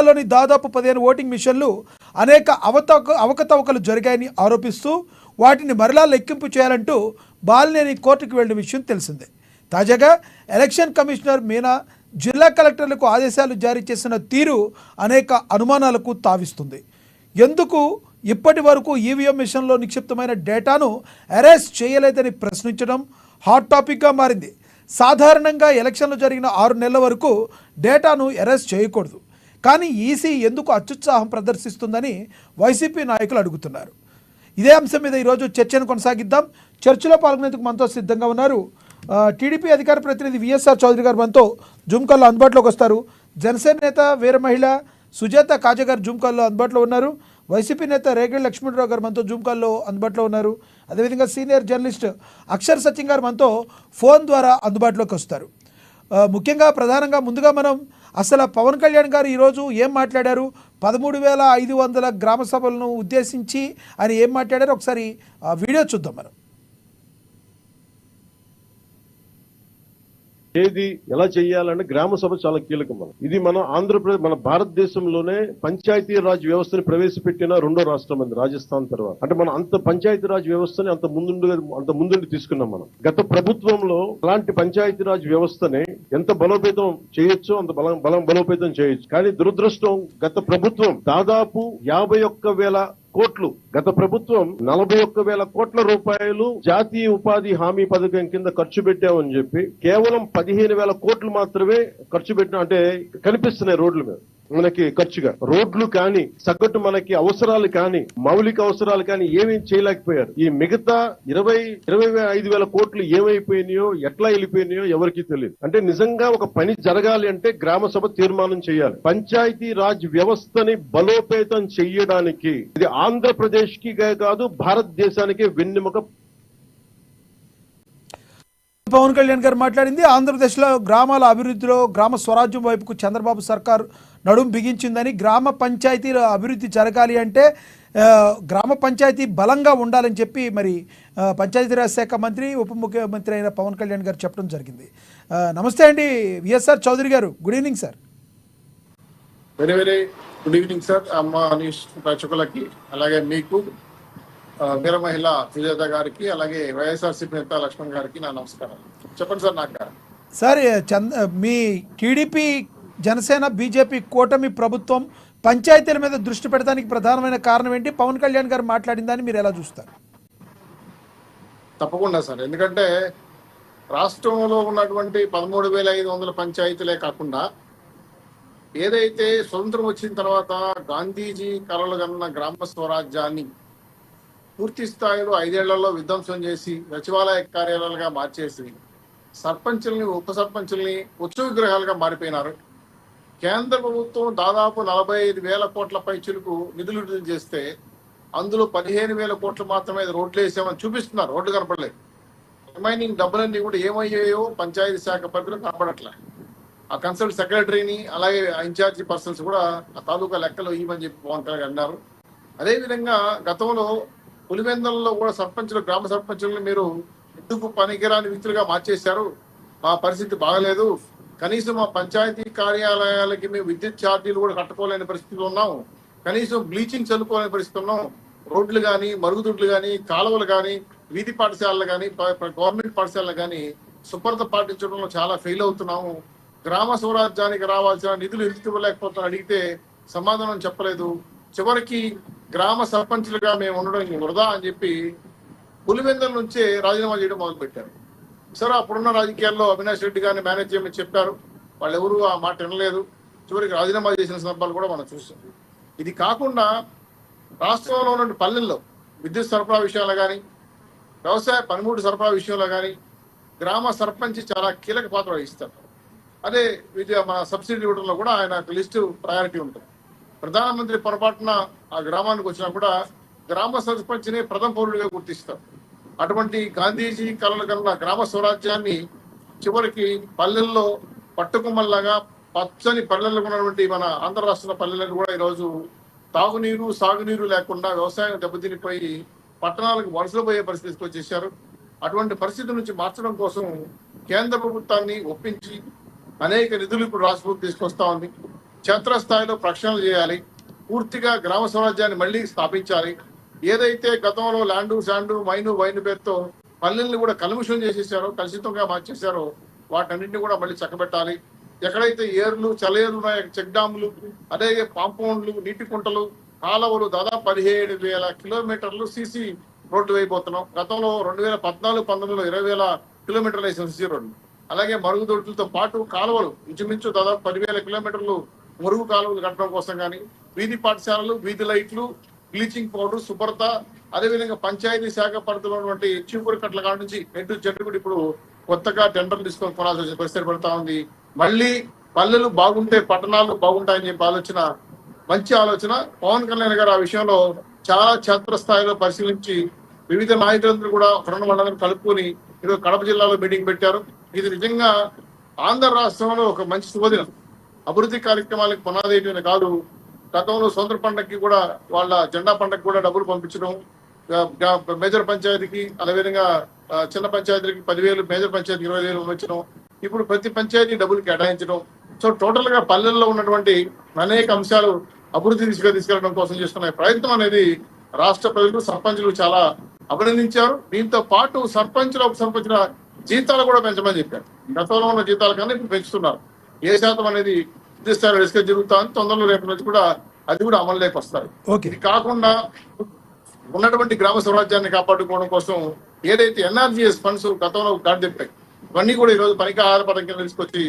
లోని దాదాపు 15 ఓటింగ్ మిషన్లు అనేక అవకతవకలు జరిగాయని ఆరోపిస్తూ వాటిని మరలా లెక్కింపు చేయాలంటూ బాలినేని కోర్టుకు వెళ్లిన విషయం తెలిసిందే. తాజాగా ఎలక్షన్ కమిషనర్ మీనా జిల్లా కలెక్టర్లకు ఆదేశాలు జారీ చేసిన తీరు అనేక అనుమానాలకు తావిస్తుంది. ఎందుకు ఇప్పటి వరకు ఈవీఎం మిషన్లో నిక్షిప్తమైన డేటాను అరెస్ట్ చేయలేదని ప్రశ్నించడం హాట్ టాపిక్గా మారింది. సాధారణంగా ఎలక్షన్లు జరిగిన 6 నెలల వరకు డేటాను అరెస్ట్ చేయకూడదు, కానీ ఈసీ ఎందుకు అత్యుత్సాహం ప్రదర్శిస్తుందని వైసీపీ నాయకులు అడుగుతున్నారు. ఇదే అంశం మీద ఈరోజు చర్చను కొనసాగిద్దాం. చర్చలో పాల్గొనేందుకు మనతో సిద్ధంగా ఉన్నారు టీడీపీ అధికార ప్రతినిధి విఎస్ఆర్ చౌదరి గారు మనతో జూమ్ కాల్లో అందుబాటులోకి వస్తారు. జనసేన నేత వీర మహిళ సుజాత కాజా గారు జూమ్ కాల్లో అందుబాటులో ఉన్నారు. వైసీపీ నేత రేగడి లక్ష్మణరావు గారు మనతో జూమ్ కాల్లో అందుబాటులో ఉన్నారు. అదేవిధంగా సీనియర్ జర్నలిస్ట్ అక్షర్ సచిన్ గారు మనతో ఫోన్ ద్వారా అందుబాటులోకి వస్తారు. ముఖ్యంగా ప్రధానంగా ముందుగా మనం అసలు పవన్ కళ్యాణ్ గారు ఈరోజు ఏం మాట్లాడారు, 13,500 గ్రామ సభలను ఉద్దేశించి ఆయన ఏం మాట్లాడారు ఒకసారి వీడియో చూద్దాం. మనం ఏది ఎలా చేయాలంటే గ్రామ సభ చాలా కీలకం. ఇది మన ఆంధ్రప్రదేశ్, మన భారతదేశంలోనే పంచాయతీ రాజ్ వ్యవస్థని ప్రవేశపెట్టిన 2వ రాష్ట్రం అంది రాజస్థాన్ తర్వాత. అంటే మనం అంత పంచాయతీ రాజ్ వ్యవస్థని అంత ముందుండి తీసుకున్నాం. మనం గత ప్రభుత్వంలో అలాంటి పంచాయతీ రాజ్ వ్యవస్థని ఎంత బలోపేతం చేయొచ్చో అంత బలోపేతం చేయొచ్చు. కానీ దురదృష్టం గత ప్రభుత్వం దాదాపు 51,000 కోట్లు, గత ప్రభుత్వం 41,000 కోట్ల రూపాయలు జాతీయ ఉపాధి హామీ పథకం కింద ఖర్చు పెట్టామని చెప్పి కేవలం 15,000 కోట్లు మాత్రమే ఖర్చు పెట్టిన, అంటే కనిపిస్తున్నాయి రోడ్ల మీద మనకి ఖర్చుగా. రోడ్లు కానీ సగటు మనకి అవసరాలు కానీ మౌలిక అవసరాలు కానీ ఏమీ చేయలేకపోయారు. ఈ మిగతా 25,000 కోట్లు ఏమైపోయినాయో ఎట్లా వెళ్ళిపోయినాయో ఎవరికి తెలియదు. అంటే నిజంగా ఒక పని జరగాలి అంటే గ్రామ సభ తీర్మానం చేయాలి. పంచాయతీ రాజ్ వ్యవస్థని బలోపేతం చెయ్యడానికి ఇది ఆంధ్రప్రదేశ్ కి కాదు భారతదేశానికి వెన్నెముక. పవన్ కళ్యాణ్ గారు మాట్లాడింది ఆంధ్రప్రదేశ్లో గ్రామాల అభివృద్ధిలో గ్రామ స్వరాజ్యం వైపుకు చంద్రబాబు సర్కార్ నడుం బిగించిందని, గ్రామ పంచాయతీల అభివృద్ధి జరగాలి అంటే గ్రామ పంచాయతీ బలంగా ఉండాలని చెప్పి మరి పంచాయతీరాజ్ శాఖ మంత్రి ఉప ముఖ్యమంత్రి అయిన పవన్ కళ్యాణ్ గారు చెప్పడం జరిగింది. నమస్తే అండి విఎస్ఆర్ చౌదరి గారు, good evening sir. Very very good evening sir. అమ్మ న్యూస్ ప్రేక్షకులకి, అలాగే మీకు వీర మహిళ సుజాత గారికి, అలాగే వైఎస్ఆర్సీపీ నేత లక్ష్మణ్ గారికి నా నమస్కారం. చెప్పండి సార్. నాకు సార్ మీ టీడీపీ జనసేన బీజేపీ కూటమి ప్రభుత్వం పంచాయతీల మీద దృష్టి పెట్టడానికి ప్రధానమైన కారణం ఏంటి? పవన్ కళ్యాణ్ గారు మాట్లాడిందని మీరు ఎలా చూస్తారు? తప్పకుండా సార్, ఎందుకంటే రాష్ట్రంలో ఉన్నటువంటి 13,500 పంచాయతీలే కాకుండా ఏదైతే స్వతంత్రం వచ్చిన తర్వాత గాంధీజీ కలలు కన్న గ్రామ స్వరాజ్యాన్ని పూర్తి స్థాయిలో 5 ఏళ్లలో విధ్వంసం చేసి సచివాలయ కార్యాలయాలుగా మార్చేసి సర్పంచుల్ని ఉప సర్పంచుల్ని ఉత్సవ విగ్రహాలుగా మారిపోయినారు. కేంద్ర ప్రభుత్వం దాదాపు 45,000 కోట్ల పైచులకు నిధులు విడుదల చేస్తే అందులో 15,000 కోట్లు మాత్రమే రోడ్లు వేసామని చూపిస్తున్నారు. రోడ్లు కనపడలేదు. రిమైనింగ్ డబ్బులన్నీ కూడా ఏమయ్యాయో పంచాయతీ శాఖ పరిధిలో కనపడట్లే. ఆ కన్సల్ట్ సెక్రటరీని అలాగే ఇన్ఛార్జి పర్సన్స్ కూడా ఆ తాలూకా లెక్కలు ఇవ్వమని చెప్పి పవన్ కళ్యాణ్ అన్నారు. అదేవిధంగా గతంలో పులివెందులలో కూడా సర్పంచులు, గ్రామ సర్పంచులను మీరు ఎందుకు పనికిరాని వ్యక్తులుగా మార్చేశారు, మా పరిస్థితి బాగలేదు, కనీసం మా పంచాయతీ కార్యాలయాలకి మేము విద్యుత్ ఛార్జీలు కూడా కట్టుకోలేని పరిస్థితులు ఉన్నాం, కనీసం బ్లీచింగ్ చల్లుకోలేని పరిస్థితి ఉన్నాం, రోడ్లు కానీ మరుగుదొడ్లు కానీ కాలువలు కానీ వీధి పాఠశాలలు కానీ గవర్నమెంట్ పాఠశాలలు కానీ శుభ్రత పాటించడంలో చాలా ఫెయిల్ అవుతున్నాము, గ్రామ స్వరాజ్యానికి రావాల్సిన నిధులు ఎందుకు ఇవ్వలేకపోతున్నా అడిగితే సమాధానం చెప్పలేదు, చివరికి గ్రామ సర్పంచులుగా మేము ఉండడం వృధా అని చెప్పి పులివెందుల నుంచే రాజీనామా చేయడం మొదలుపెట్టారు. సరే, అప్పుడున్న రాజకీయాల్లో అవినాష్ రెడ్డి గారిని మేనేజ్ చేయమని చెప్పారు. వాళ్ళు ఎవరు ఆ మాట వినలేదు. చివరికి రాజీనామా చేసిన సందర్భాలు కూడా మనం చూసాం. ఇది కాకుండా రాష్ట్రంలో ఉన్న పల్లెల్లో విద్యుత్ సరఫరా విషయాల్లో కానీ వ్యవసాయ పనిముట్టు సరఫరా విషయంలో కానీ గ్రామ సర్పంచ్ చాలా కీలక పాత్ర వహిస్తారు. అదే మన సబ్సిడీ ఇవ్వడంలో కూడా ఆయన లిస్టు ప్రయారిటీ ఉంటుంది. ప్రధానమంత్రి పొరపాటున ఆ గ్రామానికి వచ్చినా కూడా గ్రామ సర్పంచ్ని ప్రథమ పౌరుడిగా గుర్తిస్తారు. అటువంటి గాంధీజీ కలలు కన్నా గ్రామ స్వరాజ్యాన్ని చివరికి పల్లెల్లో పట్టుకుమ్మల్లాగా పచ్చని పల్లెల్లో ఉన్నటువంటి మన ఆంధ్ర రాష్ట్ర పల్లెలకు కూడా ఈరోజు తాగునీరు సాగునీరు లేకుండా వ్యవసాయం దెబ్బతినిపోయి పట్టణాలకు వలసలు పోయే పరిస్థితికి వచ్చేసారు. అటువంటి పరిస్థితి నుంచి మార్చడం కోసం కేంద్ర ప్రభుత్వాన్ని ఒప్పించి అనేక నిధులు ఇప్పుడు రాష్ట్ర ప్రభుత్వం తీసుకొస్తా ఉంది. క్షేత్రస్థాయిలో ప్రక్షాళన చేయాలి. పూర్తిగా గ్రామ స్వరాజ్యాన్ని మళ్ళీ స్థాపించాలి. ఏదైతే గతంలో ల్యాండు శాండు మైను వైను పేరుతో పల్లెల్ని కూడా కలుషితం చేసేసారో, కలుషితంగా మార్చేశారో వాటన్నింటినీ కూడా మళ్ళీ చక్కబెట్టాలి. ఎక్కడైతే ఏర్లు చలేర్లు ఉన్నాయో చెక్ డ్యాములు, అదే కాంపౌండ్లు, నీటి కుంటలు, కాలువలు దాదాపు 17,000 కిలోమీటర్లు సీసీ రోడ్లు వేయబోతున్నాం. గతంలో 2014-19లో 20,000 కిలోమీటర్లు వేసిన సీసీ రోడ్లు. అలాగే మరుగుదొడ్లతో పాటు కాలువలు ఇంచుమించు దాదాపు 10,000 కిలోమీటర్లు మురుగు కాలువలు కట్టడం కోసం కానీ, వీధి పాఠశాలలు, వీధి లైట్లు, బ్లీచింగ్ పౌడర్, శుభ్రత, అదేవిధంగా పంచాయతీ శాఖ పరిధిలోటువంటి చీపురు కట్ల కాడ నుంచి ఎటు చెట్టు కూడా ఇప్పుడు కొత్తగా టెండర్లు తీసుకొని కొనాల్సి వచ్చే పరిస్థితి పడతా ఉంది. మళ్ళీ పల్లెలు బాగుంటే పట్టణాలు బాగుంటాయని చెప్పి మంచి ఆలోచన. పవన్ కళ్యాణ్ గారు ఆ విషయంలో చాలా క్షేత్రస్థాయిలో పరిశీలించి వివిధ నాయకులందరూ కూడా కరోనా మండలాన్ని కలుపుకొని ఈరోజు కడప జిల్లాలో మీటింగ్ పెట్టారు. ఇది నిజంగా ఆంధ్ర రాష్ట్రంలో ఒక మంచి శుభదినం. అభివృద్ధి కార్యక్రమాలకు పునాదేయటమే కాదు, గతంలో స్వతంత్ర పండగకి కూడా వాళ్ళ జెండా పండగకి కూడా డబ్బులు పంపించడం, మేజర్ పంచాయతీకి అదేవిధంగా చిన్న పంచాయతీలకి 10,000, మేజర్ పంచాయతీకి 20,000 పంపించడం, ఇప్పుడు ప్రతి పంచాయతీ డబ్బులు కేటాయించడం. సో టోటల్ గా పల్లెల్లో ఉన్నటువంటి అనేక అంశాలు అభివృద్ధి దిశగా తీసుకెళ్లడం కోసం చేస్తున్న ప్రయత్నం అనేది రాష్ట్ర ప్రజలు, సర్పంచులు చాలా అభినందించారు. దీంతో పాటు సర్పంచులకు సంబంధించిన జీతాలు కూడా పెంచమని చెప్పారు. గతంలో ఉన్న జీతాల కన్నా ఇప్పుడు పెంచుతున్నారు. ఏ శాతం అనేది స్థాయిలో డిస్కస్ జరుగుతుంది. తొందరలో రేపు నుంచి కూడా అది కూడా అమలులోకి వస్తారు. ఇది కాకుండా ఉన్నటువంటి గ్రామ స్వరాజ్యాన్ని కాపాడుకోవడం కోసం ఏదైతే ఎన్ఆర్జీఎస్ ఫండ్స్ గతంలో గాడిదెప్పాయి, ఇవన్నీ కూడా ఈరోజు పనికి ఆహార పథకం కింద తీసుకొచ్చి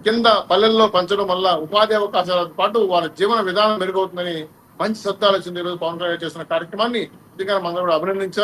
కింద పల్లెల్లో పంచడం వల్ల ఉపాధి అవకాశాలతో పాటు వాళ్ళ జీవన విధానం మెరుగవుతుందని మంచి సత్తాలు వచ్చింది. ఈరోజు పవన్ కళ్యాణ్ చేస్తున్న కార్యక్రమాన్ని మనం కూడా అభినందించారు.